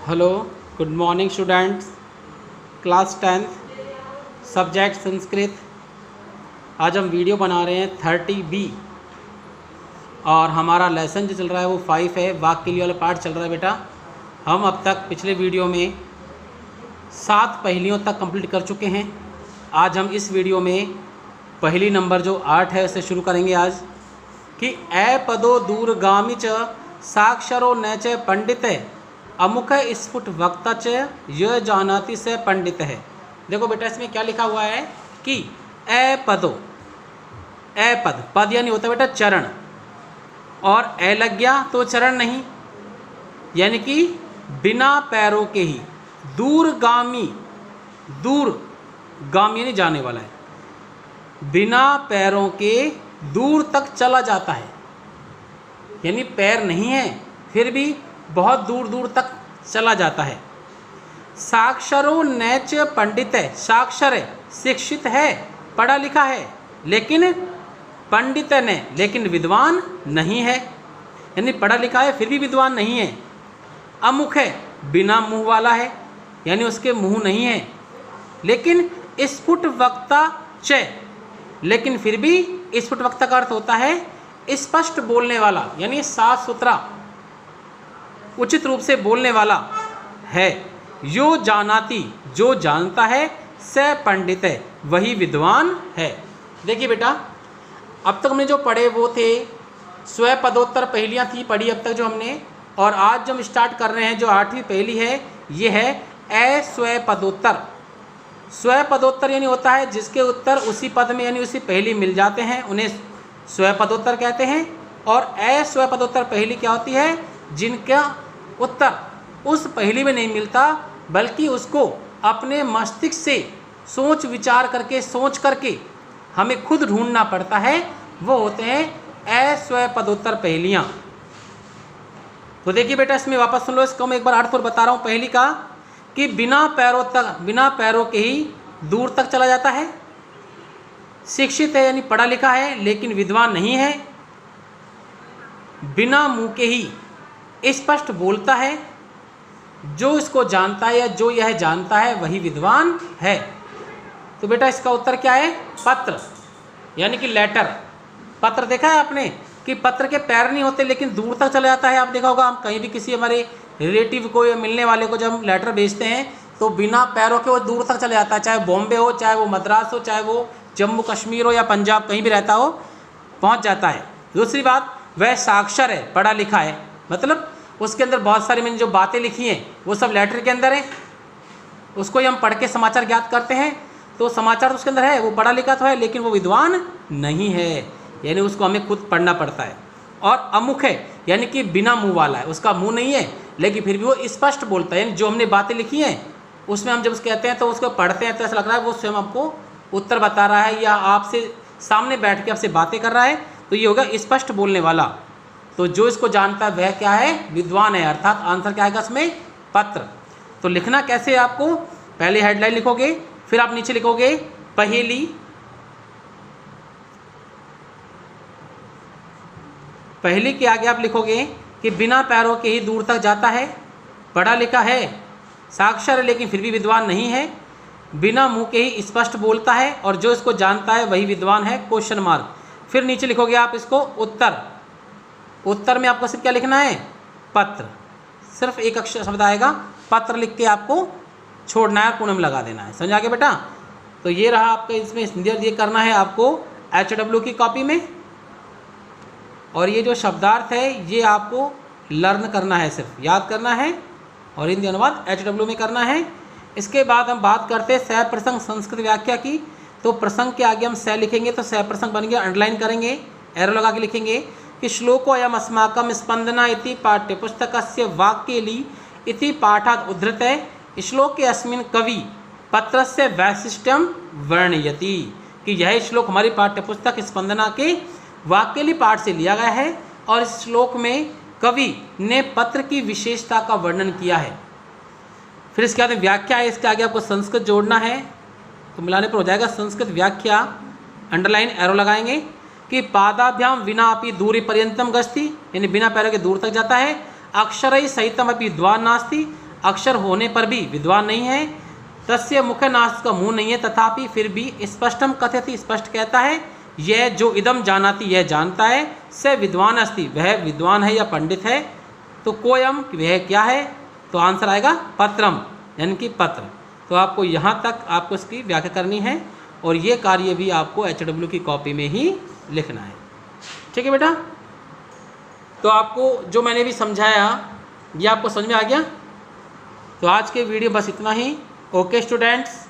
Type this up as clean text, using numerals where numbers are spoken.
Hello, good morning students. Class 10th subject Sanskrit. आज हम video बना रहे हैं 30B और हमारा लेसन जो चल रहा है वो 5 है। वाक्य के लिए वाला पार्ट चल रहा है बेटा। हम अब तक पिछले वीडियो में 7 पहेलियों तक कंप्लीट कर चुके हैं। आज हम इस वीडियो में पहेली नंबर जो 8 है उसे शुरू करेंगे आज कि ए पदो दूरगामी च साक्षरो न च पंडित अमुक स्फुट वक्ता च य जानाति से पंडित है। देखो बेटा इसमें क्या लिखा हुआ है कि ए पदो, ए पद, पद यानी होता है बेटा चरण, और ए लग गया तो चरण नहीं, यानी कि बिना पैरों के ही दूरगामी, दूरगामी यानी जाने वाला है, बिना पैरों के दूर तक चला जाता है, यानी पैर नहीं है फिर भी बहुत दूर दूर तक चला जाता है। साक्षरो नैच पंडित है, साक्षर है, शिक्षित है, पढ़ा लिखा है, लेकिन पंडित ने, लेकिन विद्वान नहीं है, यानी पढ़ा लिखा है फिर भी विद्वान नहीं है। अमुख है, बिना मुंह वाला है, यानी उसके मुंह नहीं है, लेकिन स्फुट वक्ता च, लेकिन फिर भी स्फुट वक्ता का अर्थ होता है स्पष्ट बोलने वाला, यानी साफ सुथरा उचित रूप से बोलने वाला है। यो जानाति, जो जानता है, स पंडित है, वही विद्वान है। देखिए बेटा अब तक हमने जो पढ़े वो थे स्वपदोत्तर पहेलियाँ थी पढ़ी अब तक जो हमने, और आज जो हम स्टार्ट कर रहे हैं जो 8वीं पहेली है ये है अस्वपदोत्तर। स्वपदोत्तर यानी होता है जिसके उत्तर उसी पद में यानी उसी पहेली मिल जाते हैं, उन्हें स्वपदोत्तर कहते हैं। और अस्वपदोत्तर पहेली क्या होती है? जिनका उत्तर उस पहेली में नहीं मिलता बल्कि उसको अपने मस्तिष्क से सोच विचार करके, सोच करके हमें खुद ढूंढना पड़ता है, वो होते हैं अस्वपदोत्तर पहेलियाँ। तो देखिए बेटा इसमें वापस सुन लो, इसको मैं एक बार अर्थ और बता रहा हूँ पहेली का कि बिना पैरों के ही दूर तक चला जाता है, शिक्षित है यानी पढ़ा लिखा है लेकिन विद्वान नहीं है, बिना मुंह के ही स्पष्ट बोलता है, जो इसको जानता है या जो यह जानता है वही विद्वान है। तो बेटा इसका उत्तर क्या है? पत्र, यानी कि लेटर। पत्र देखा है आपने कि पत्र के पैर नहीं होते लेकिन दूर तक चला जाता है। आप देखा होगा हम कहीं भी किसी हमारे रिलेटिव को या मिलने वाले को जब हम लेटर भेजते हैं तो बिना पैरों के वो दूर तक चला जाता है, चाहे बॉम्बे हो, चाहे वो मद्रास हो, चाहे वो जम्मू कश्मीर हो या पंजाब, कहीं भी रहता हो पहुंच जाता है। दूसरी बात, वह साक्षर है, पढ़ा लिखा है, मतलब उसके अंदर बहुत सारी मैंने जो बातें लिखी हैं वो सब लेटर के अंदर है, उसको ही हम पढ़ के समाचार ज्ञात करते हैं, तो समाचार तो उसके अंदर है, वो पढ़ा लिखा तो है लेकिन वो विद्वान नहीं है, यानी उसको हमें खुद पढ़ना पड़ता है। और अमुख है, यानी कि बिना मुंह वाला है, उसका मुंह नहीं है लेकिन फिर भी वो स्पष्ट बोलता है, यानी जो हमने बातें लिखी हैं उसमें हम जब उसको कहते हैं तो उसको पढ़ते हैं तो ऐसा लग रहा है वो स्वयं हमको उत्तर बता रहा है या आपसे सामने बैठ के आपसे बातें कर रहा है, तो ये होगा स्पष्ट बोलने वाला। तो जो इसको जानता है वह क्या है? विद्वान है, अर्थात आंसर क्या आएगा इसमें? पत्र। तो लिखना कैसे है आपको? पहले हेडलाइन लिखोगे, फिर आप नीचे लिखोगे पहेली, पहेली के आगे आप लिखोगे कि बिना पैरों के ही दूर तक जाता है, पढ़ा लिखा है, साक्षर है लेकिन फिर भी विद्वान नहीं है, बिना मुंह के ही स्पष्ट बोलता है, और जो इसको जानता है वही विद्वान है, क्वेश्चन मार्क। फिर नीचे लिखोगे आप इसको उत्तर। उत्तर में आपको सिर्फ क्या लिखना है? पत्र। सिर्फ एक अक्षर शब्द आएगा, पत्र लिख के आपको छोड़ना है, पूर्ण में लगा देना है। समझ आ गया बेटा? तो ये रहा आपका, इसमें ये करना है आपको HW की कॉपी में, और ये जो शब्दार्थ है ये आपको लर्न करना है, सिर्फ याद करना है, और हिंदी अनुवाद HW में करना है। इसके बाद हम बात करते हैं सह प्रसंग संस्कृत व्याख्या की। तो प्रसंग के आगे हम सह लिखेंगे तो सह प्रसंग बन गया, अंडरलाइन करेंगे, एरो लगा के लिखेंगे कि श्लोको अयम अस्माकं स्पंदना इति पाठ्यपुस्तकस्य वाक्येली इति पाठात् उद्धृते श्लोके अस्मिन् कवि पत्रस्य वैशिष्ट्यं वर्णयति, कि यह श्लोक हमारी पाठ्यपुस्तक स्पंदना के वाक्येली पाठ से लिया गया है और इस श्लोक में कवि ने पत्र की विशेषता का वर्णन किया है। फिर इसके बाद व्याख्या है, इसके आगे आपको संस्कृत जोड़ना है तो मिलाने पर हो जाएगा संस्कृत व्याख्या, अंडरलाइन एरो लगाएंगे कि पादाभ्याम विना अपि दूरी पर्यंतम गच्छति, यानी बिना पैरों के दूर तक जाता है। अक्षरई सहितम अपि द्वार नास्ति, अक्षर होने पर भी विद्वान नहीं है। तस्य मुख नासिक का मुंह नहीं है, तथापि फिर भी स्पष्टम कथयति, स्पष्ट कहता है, यह जो इदम जानाति, यह जानता है, स विद्वान अस्ति, वह विद्वान है या पंडित है। तो कोयम, वह क्या है, तो आंसर आएगा पत्रम, यानी कि पत्र। तो आपको यहाँ तक आपको इसकी व्याख्या करनी है और ये कार्य भी आपको HW की कॉपी में ही लिखना है। ठीक है बेटा, तो आपको जो मैंने भी समझाया ये आपको समझ में आ गया। तो आज के वीडियो बस इतना ही। Okay students.